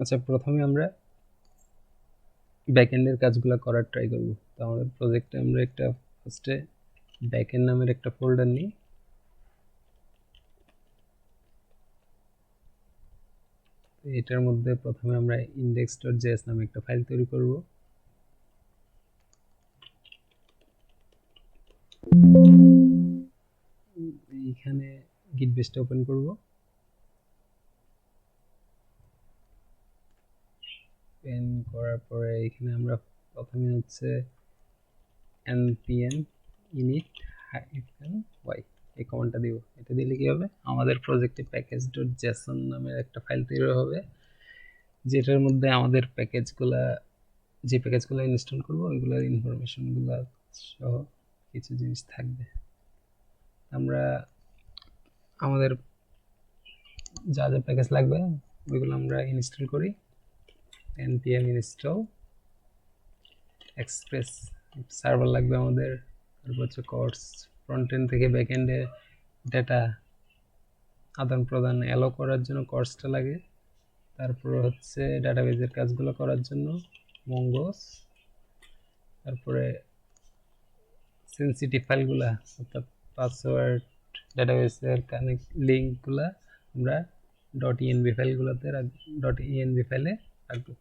আচ্ছা, প্রথমে আমরা ব্যাকএন্ডের কাজগুলো করার ট্রাই করব। তো আমাদের প্রজেক্টে আমরা একটা ফার্স্টে ব্যাকএন্ড নামের একটা ফোল্ডার নিই। এটার মধ্যে প্রথমে আমরা index.js নামে একটা ফাইল তৈরি করব। এইখানে গিট বেসটা ওপেন করব। ওপেন করার পরে এখানে আমরা প্রথমে হচ্ছে npm init -y এই কমান্ডটা দিব। এটা দিলে কি হবে, আমাদের প্রজেক্টে package.json নামের একটা ফাইল তৈরি হবে, যেটার মধ্যে আমাদের যে প্যাকেজগুলো ইনস্টল করব ওইগুলোর ইনফরমেশনগুলো সহ কিছু জিনিস থাকবে। আমরা আমাদের যা যা প্যাকেজ লাগবে ওইগুলো আমরা ইনস্টল করি। npm install express সার্ভার লাগবে আমাদের। তারপর হচ্ছে কোর্স, ফ্রন্ট এন্ড থেকে ব্যাক এন্ডে ডেটা আদান প্রদান অ্যালো করার জন্য কোর্সটা লাগে। তারপর হচ্ছে ডাটাবেজের কাজগুলো করার জন্য মঙ্গোস। তারপরে সেন্সিটিভ ফাইলগুলা অর্থাৎ পাসওয়ার্ড, ডাটাবেসের কানেক্ট লিঙ্কগুলা আমরা .env ফাইলগুলোতে .env ফাইলে রাখবো।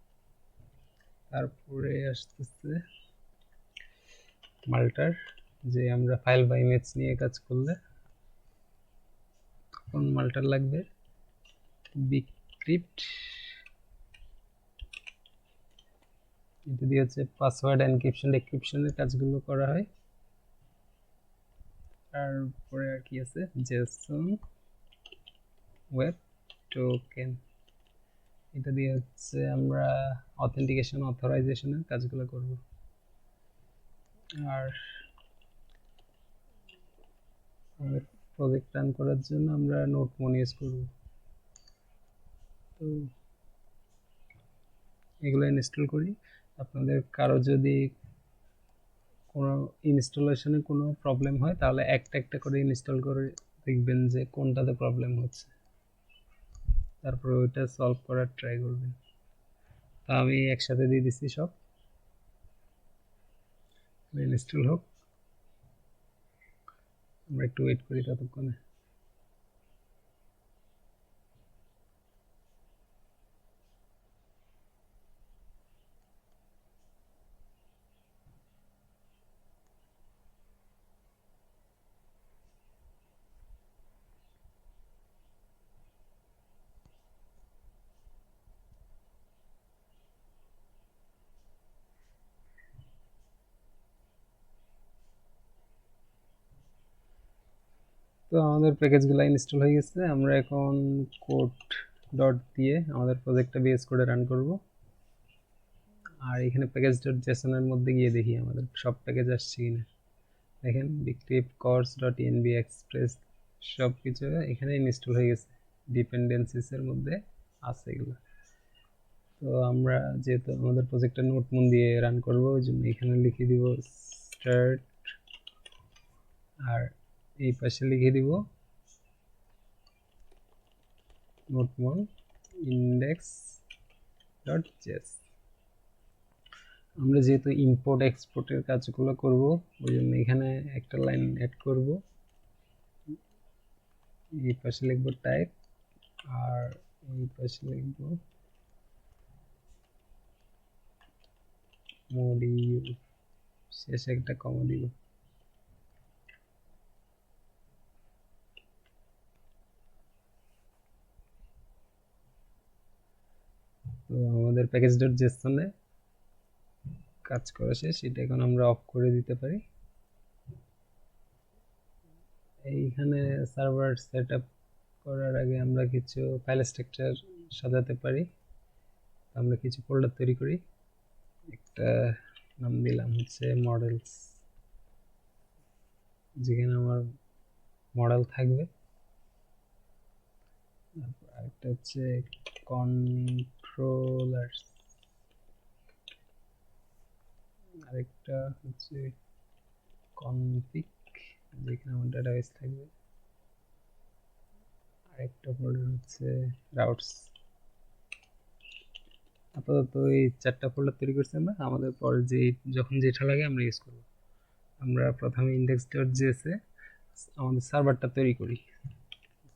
তারপরে আসতেছে মাল্টার, যে আমরা ফাইল বা ইমেজ নিয়ে কাজ করলে তখন মাল্টার লাগবে। বিক্রিপ্ট, এটা দিয়ে হচ্ছে পাসওয়ার্ড এনক্রিপশন ডিক্রিপশনের কাজগুলো করা হয়। তারপরে আর কি আছে, জেসন ওয়েব টোকেন, এটা দিয়ে হচ্ছে আমরা অথেন্টিকেশন অথরাইজেশনের কাজগুলো করব। আর আমাদের প্রজেক্ট রান করার জন্য আমরা নোটমন ইউজ করব। তো এগুলো ইনস্টল করি। আপনাদের কারো যদি কোনো ইনস্টলেশনে কোনো প্রবলেম হয় তাহলে একটা একটা করে ইনস্টল করে দেখবেন যে কোনটাতে প্রবলেম হচ্ছে, তারপর ওইটা সলভ করার ট্রাই করবেন। তা আমি একসাথে দিয়ে দিচ্ছি সব, ইনস্টল হোক, আমরা একটু ওয়েট করি ততক্ষণে। তো আমাদের প্যাকেজগুলো ইনস্টল হয়ে গেছে। আমরা এখন কোড ডট দিয়ে আমাদের প্রজেক্টটা বিএস কোডে রান করব। আর এখানে প্যাকেজ ডট জেসনের মধ্যে গিয়ে দেখি আমাদের সব প্যাকেজ আসছে কিনা। দেখেন bcrypt, course dot NB, express সব কিছু এখানে ইনস্টল হয়ে গেছে, ডিপেন্ডেন্সিসের মধ্যে আছে এগুলো। তো আমরা যেহেতু আমাদের প্রজেক্টটা নোটমন দিয়ে রান করবো, ওই জন্য এখানে লিখে দিব স্টার্ট, আর এই পাশে লিখে দিব নোটমন index.js। আমরা যেহেতু ইম্পোর্ট এক্সপোর্টের কাজগুলো করব ওই জন্য এখানে একটা লাইন অ্যাড করব। এই পাশে লিখব টাইপ, আর এই পাশে লিখব মডিউল, শেষে একটা কমা দিব। তো আমাদের প্যাকেজ ডট জেসনে কাজ করা শেষ, এটা এখন আমরা অফ করে দিতে পারি। এইখানে সার্ভার সেট আপ করার আগে আমরা কিছু ফাইল স্ট্রাকচার সাজাতে পারি। আমরা কিছু ফোল্ডার তৈরি করি। একটা নাম দিলাম হচ্ছে মডেলস, যেখানে আমার মডেল থাকবে। আরেকটা হচ্ছে কন্ট্রোলার, আরেকটা হচ্ছে কনফিগ, যেখানে আমার ডাটাবেস থাকবে। আরেকটা ফোল্ডার হচ্ছে রাউটস। আপাতত এই 4টা ফোল্ডার তৈরি করছি আমরা, আমাদের পরে যে যখন যেটা লাগে আমরা ইউজ করব। আমরা প্রথমে index.js এ আমাদের সার্ভারটা তৈরি করি।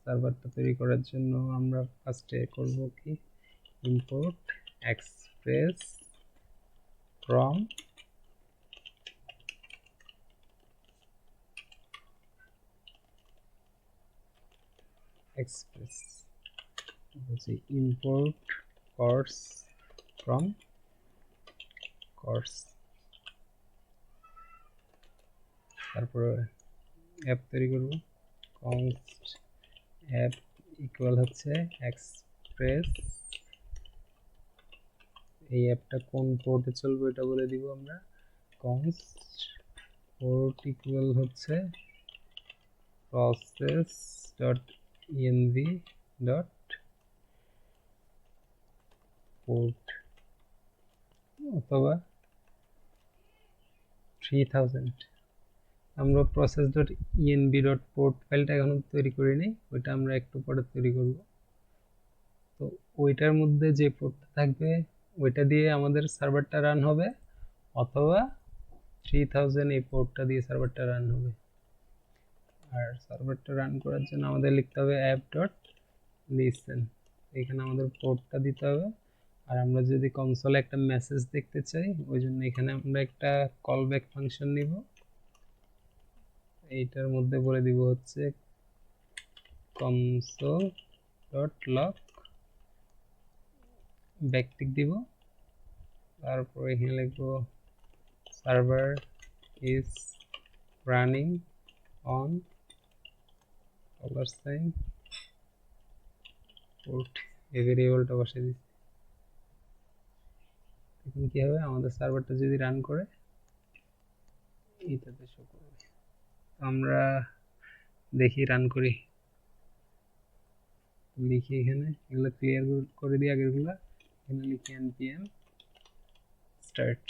সার্ভারটা তৈরি করার জন্য আমরা ফার্স্টে করব কি, import express from express, হচ্ছে import course from course, তারপরে অ্যাপ তৈরি করব, const app ইকুয়াল হচ্ছে express, এই অ্যাপটা কোন পোর্টে চলবে এটা বলে দিব আমরা, const port ইকুয়াল হচ্ছে process.env dot port অথবা 3000। আমরা process.env.port ফাইলটা এখনো তৈরি করিনি, ওইটা আমরা একটু পরে তৈরি করব। তো ওইটার মধ্যে যে পোর্টটা থাকবে ওইটা দিয়ে আমাদের সার্ভারটা রান হবে, অথবা 3000 এই পোর্টটা দিয়ে সার্ভারটা রান হবে। আর সার্ভারটা রান করার জন্য আমাদের লিখতে হবে app.listen, এখানে আমাদের পোর্টটা দিতে হবে। আর আমরা যদি কনসোলে একটা মেসেজ দেখতে চাই, ওই জন্য এখানে আমরা একটা কলব্যাক ফাংশন নিব, এইটার মধ্যে বলে দিব হচ্ছে console.log, ব্যাকটিক দিব, তারপর এখানে লিখব server is running on $, port, এই ভেরিয়েবলটা বসিয়ে দিচ্ছি। এখন কি হবে, আমাদের সার্ভারটা যদি রান করে এইটাতে শো করবে। আমরা দেখি রান করি, লিখি এখানে এগুলো ক্লিয়ার করে দিই আগেরগুলো, এখানে লিখি npm start,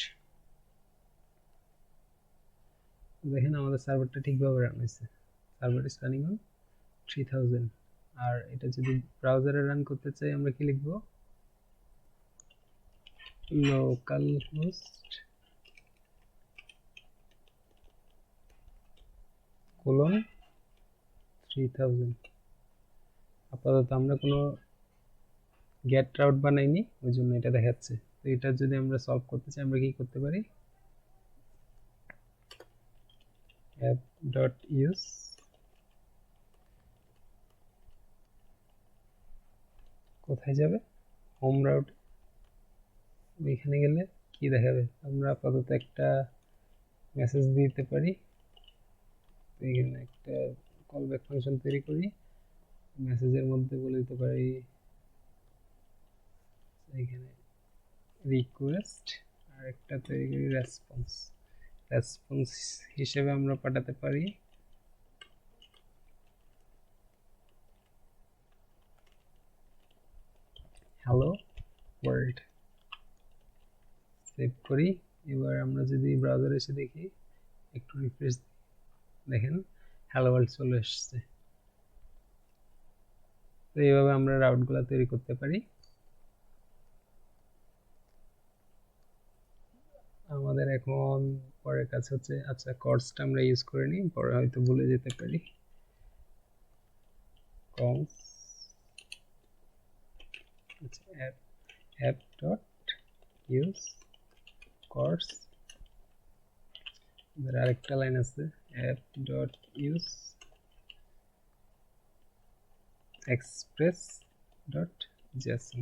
দেখেন আমাদের সার্ভারটা ঠিকভাবে রান হয়েছে, সার্ভার ইজ রানিং অন 3000। আর এটা যদি ব্রাউজারে রান করতে চাই আমরা কি লিখব, localhost colon 3000। আপাতত আমরা কোনো গেট রাউট বানাইনি, ওই জন্য এটা দেখাচ্ছে। তো এটা যদি আমরা সলভ করতে চাই আমরা কি করতে পারি, app.use কোথায় যাবে, হোম রাউট, এখানে গেলে কি দেখাবে, আমরা আপাতত একটা মেসেজ দিতে পারি। এখানে একটা কলব্যাক ফাংশন তৈরি করি, মেসেজের মধ্যে বলে দিতে পারি এখানে রিকোয়েস্ট, আর একটা তৈরি করি রেসপন্স, রেসপন্স হিসেবে আমরা পাঠাতে পারি হ্যালো ওয়ার্ল্ড। সেভ করি। এবার আমরা যদি ব্রাউজারে এসে দেখি, একটু রিফ্রেশ, দেখেন হ্যালো ওয়ার্ল্ড চলে এসছে। তো এইভাবে আমরা রাউটগুলো তৈরি করতে পারি। আমাদের এখন পরের কাজ হচ্ছে, আচ্ছা কর্সটা আমরা ইউজ করে নিই, পরে হয়তো ভুলে যেতে পারি। কর্স আচ্ছা অ্যাপ ডট ইউজ কর্স, আরেকটা লাইন আছে app dot use express dot Jason.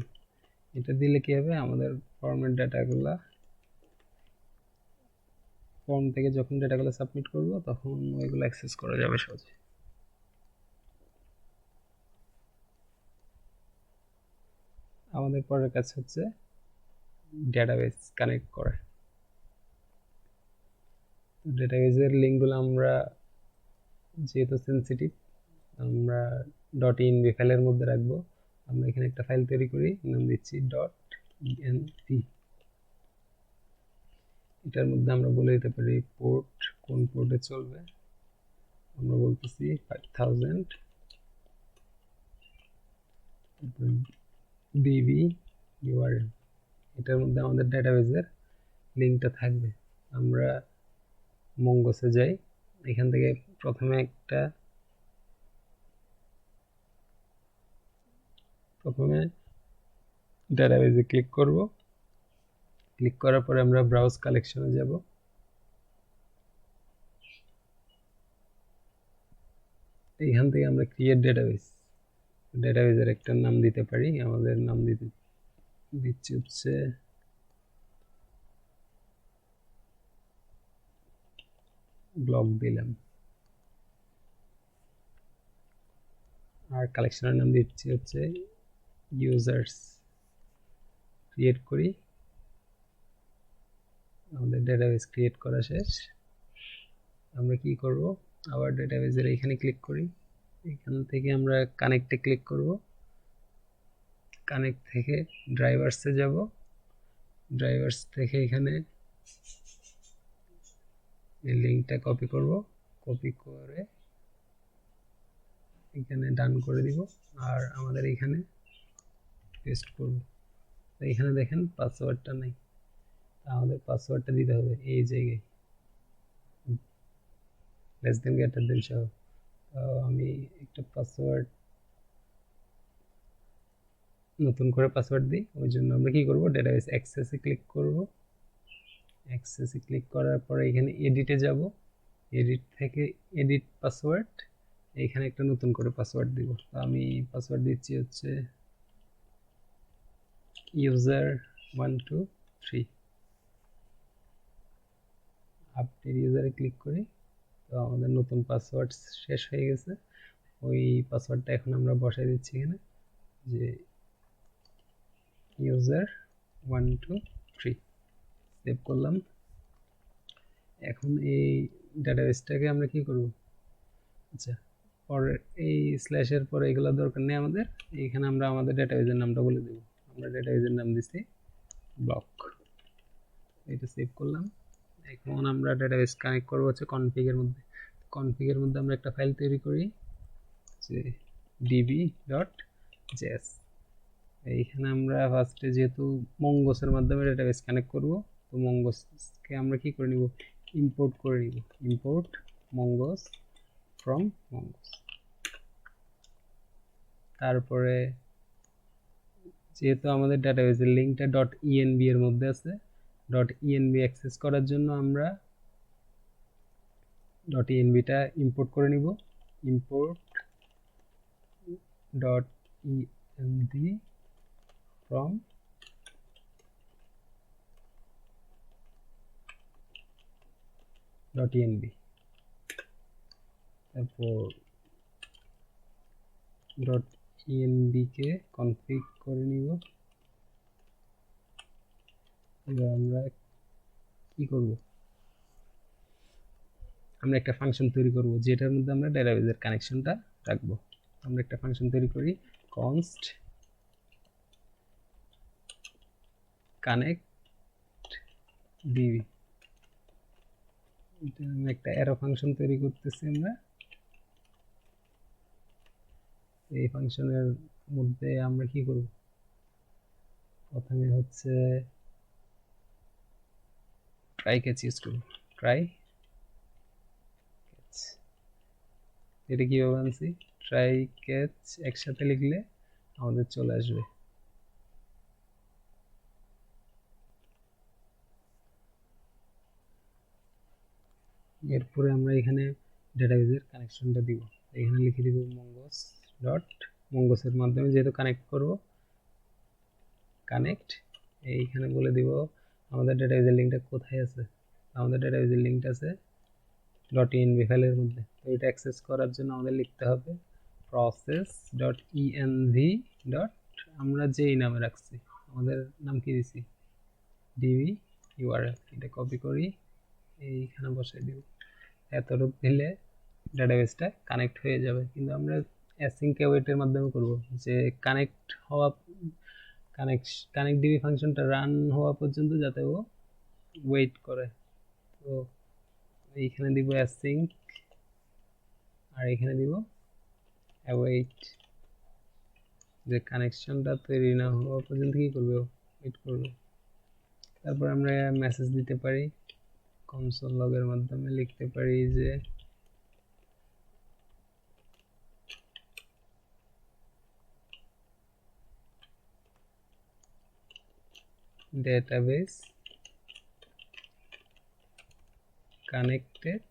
এটা দিলে কি হবে, আমাদের ফর্মের ডাটাগুলা, ফর্ম থেকে যখন ডাটাগুলো সাবমিট করব তখন ওইগুলো অ্যাক্সেস করা যাবে সহজে। আমাদের পরের কাজ হচ্ছে ডেটাবেস কানেক্ট করা। ডেটাবেসের লিঙ্কগুলো আমরা যেহেতু সেন্সিটিভ, আমরা ডট ইএনভি ফাইলের মধ্যে রাখবো। আমরা এখানে একটা ফাইল তৈরি করি, নাম দিচ্ছি ডট ইএনভি। এটার মধ্যে আমরা বলে দিতে পারি পোর্ট, কোন পোর্টে চলবে, আমরা বলতেছি 5000, তারপর ডিবি ইউআরএল, এটার মধ্যে আমাদের ডেটাবেজের লিঙ্কটা থাকবে। আমরা মঙ্গসে যাই, এখান থেকে প্রথমে ডেটাবেজে ক্লিক করব। ক্লিক করার পরে আমরা ব্রাউজ কালেকশনে যাব। এইখান থেকে আমরা ক্রিয়েট ডেটাবেজের একটা নাম দিতে পারি। আমাদের নাম দিচ্ছি হচ্ছে ব্লগ দিলাম, আর কালেকশনের নাম দিচ্ছি হচ্ছে ইউজার্স। ক্রিয়েট করি, আমাদের ডেটাবেজ ক্রিয়েট করা শেষ। আমরা কি করব, আবার ডেটাবেজের এখানে ক্লিক করি, এখান থেকে আমরা কানেক্টে ক্লিক করব। কানেক্ট থেকে ড্রাইভার্সে যাব, ড্রাইভার্স থেকে এখানে এই লিঙ্কটা কপি করব, কপি করে এখানে ডান করে দিব, আর আমাদের এখানে পেস্ট করব। এখানে দেখেন পাসওয়ার্ডটা নাই, আমাদের পাসওয়ার্ডটা দিতে হবে এই জায়গায়, লেস দেন গ্রেটার দেন সহ। আমি একটা পাসওয়ার্ড নতুন করে পাসওয়ার্ড দিই, ওই জন্য আমরা কি করব, ডেটাবেস অ্যাক্সেসে ক্লিক করব। অ্যাক্সেসে ক্লিক করার পরে এখানে এডিটে যাব, এডিট থেকে এডিট পাসওয়ার্ড, এইখানে একটা নতুন করে পাসওয়ার্ড দিব। আমি পাসওয়ার্ড দিচ্ছি হচ্ছে user123। আপডেট ইউজারে ক্লিক করি, তো আমাদের নতুন পাসওয়ার্ড শেষ হয়ে গেছে। ওই পাসওয়ার্ডটা এখন আমরা বসাই দিচ্ছি এখানে, যে user123 সেভ করলাম। এখন এই ডেটাবেসটাকে আমরা কি করব, আচ্ছা পরে এই স্ল্যাশের পরে এগুলো দরকার নেই আমাদের। এখানে আমরা আমাদের ডেটাবেজের নামটা বলে দেব। আমরা ডেটাবেজের নাম দিচ্ছি ব্লক, এটা সেভ করলাম। এখন আমরা ডেটাবেস কানেক্ট করব হচ্ছে কনফিগের মধ্যে। কনফিগের মধ্যে আমরা একটা ফাইল তৈরি করি, যে db.js। এইখানে আমরা ফার্স্টে যেহেতু মঙ্গসের মাধ্যমে ডেটাবেস কানেক্ট করব, তো মঙ্গসকে আমরা কি করে নিব, ইম্পোর্ট করে নিব। Import mongoose from mongoose. তারপরে যেহেতু আমাদের ডেটাবেসের লিঙ্কটা .env এর মধ্যে আছে, .env অ্যাক্সেস করার জন্য আমরা .envটা ইম্পোর্ট করে নিব। ইম্পোর্ট .env from .env, তারপর .env কে কনফিগ করে নিব। এবার আমরা কি করব, আমরা একটা ফাংশন তৈরি করব যেটার মধ্যে আমরা ডেটাবেজের কানেকশনটা রাখবো। আমরা একটা ফাংশন তৈরি করি, const connect db। এটা আমরা একটা অ্যারো ফাংশন তৈরি করতেছি। আমরা এই ফাংশনের মধ্যে আমরা কি করব, প্রথমে হচ্ছে ট্রাই ক্যাচ ইউজ করব। ট্রাই ক্যাচ, এটা কিভাবে আনছি, ট্রাই ক্যাচ একসাথে লিখলে আমাদের চলে আসবে। এরপরে আমরা এখানে ডেটাবেজের কানেকশনটা দিব, এখানে লিখে দিব মঙ্গসের মাধ্যমে যেহেতু কানেক্ট করব, কানেক্ট। এইখানে বলে দিব আমাদের ডেটাবেজের লিঙ্কটা কোথায় আছে। আমাদের ডেটাবেজের লিঙ্কটা আছে .env ফাইলের মধ্যে। তো এটা অ্যাক্সেস করার জন্য আমাদের লিখতে হবে process.env. আমরা যেই নামে রাখছি, আমাদের নাম কি দিছি, db url। এটা কপি করি, এইখানে বসাই দিব। এতটুক দিলে ডেটাবেসটা কানেক্ট হয়ে যাবে। কিন্তু আমরা অ্যাসিঙ্ক অ্যাওয়েটের মাধ্যমে করব, যে কানেক্ট ডিবি ফাংশনটা রান হওয়া পর্যন্ত যাতে ও ওয়েট করে। তো এইখানে দিব অ্যাসিঙ্ক, আর এখানে দিব অ্যাওয়েট, যে কানেকশনটা তৈরি না হওয়া পর্যন্ত কি করবে, ওয়েট করবে। তারপর আমরা মেসেজ দিতে পারি, কনসোল লগের মাধ্যমে লিখতে পারি যে ডেটাবেস কানেক্টেড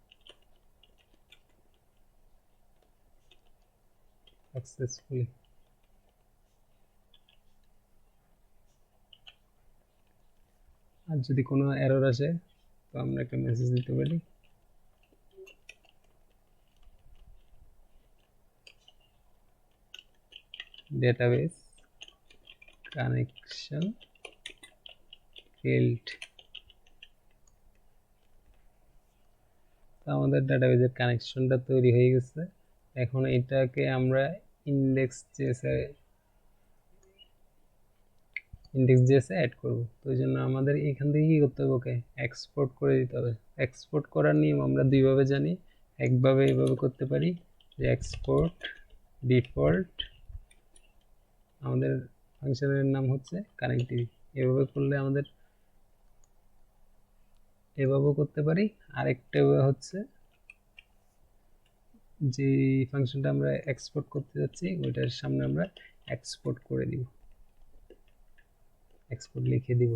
সাকসেসফুলি। আর যদি কোনো এরর আসে তো আমরা একটা মেসেজ দিতে পারি ডেটাবেস কানেকশন ফেইল্ড। তো আমাদের ডাটাবেসের কানেকশনটা তৈরি হয়ে গেছে। এখন এটাকে আমরা ইন্ডেক্স.js অ্যাড করব। তো এই জন্য আমাদের এখান থেকে কি করতে হবে, ওকে এক্সপোর্ট করে দিতে হবে। এক্সপোর্ট করার নিয়ম আমরা দুইভাবে জানি। একভাবে এইভাবে করতে পারি যে এক্সপোর্ট ডিফল্ট, আমাদের ফাংশনের নাম হচ্ছে কানেক্টিভিটি। এভাবে করলে আমাদের এভাবেও করতে পারি। আরেকটা হচ্ছে যে ফাংশনটা আমরা এক্সপোর্ট করতে যাচ্ছি ওইটার সামনে আমরা এক্সপোর্ট করে দিব, এক্সপোর্ট লিখে দিব।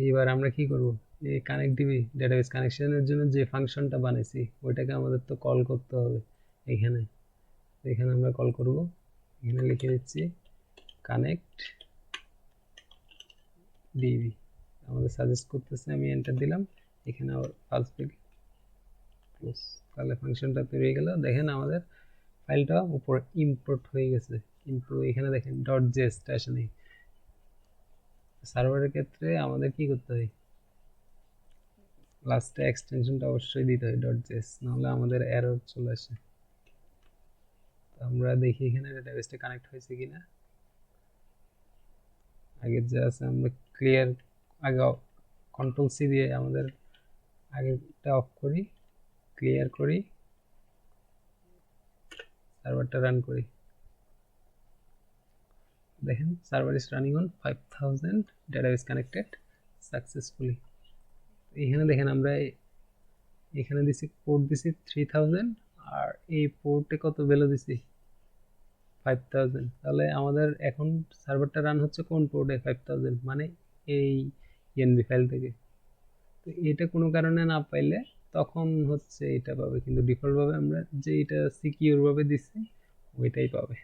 এইবার আমরা কি করব, এই কানেক্টিভিটি ডেটাবেস কানেকশনের জন্য যে ফাংশনটা বানাইছি ওইটাকে আমাদের তো কল করতে হবে। এখানে এখানে আমরা কল করব, এখানে লিখে দিচ্ছি কানেক্ট ডিবি। আমাদের সাজেস্ট করতেছে, আমি এন্টার দিলাম, এখানে আবার ফার্স্ট থেকে ক্লোজ। তাহলে ফাংশনটা তৈরি হয়ে গেল। দেখেন আমাদের ফাইলটা উপরে ইম্পোর্ট হয়ে গেছে, কিন্তু এখানে দেখেন .js টা আসে নেই। সার্ভারের ক্ষেত্রে আমাদের কি করতে হয়, লাস্টে এক্সটেনশনটা অবশ্যই দিতে হয় .js, নাহলে আমাদের এরর চলে আসে। আমরা দেখি এখানে ডেটাবেসটা কানেক্ট হয়েছে কিনা। আগে যা আছে আমরা ক্লিয়ার, আগে কন্ট্রোল সি দিয়ে আমাদের আগেরটা অফ করি, ক্লিয়ার করি, সার্ভারটা রান করি। দেখেন server is running on 5000, database connected successfully. এখানে দেখেন আমরা এখানে দিছি পোর্ট দিছি 3000, আর এই পোর্টে কত ভ্যালু দিছি 5000। তাহলে আমাদের এখন সার্ভারটা রান হচ্ছে কোন পোর্টে 5000, মানে এই এনভি ফাইল থেকে। তো এটা কোনো কারণে না পাইলে তখন হচ্ছে এটা পাবে, কিন্তু ডিফল্ট ভাবে আমরা যে এটা সিকিউর ভাবে দিছি ওইটাই পাবে।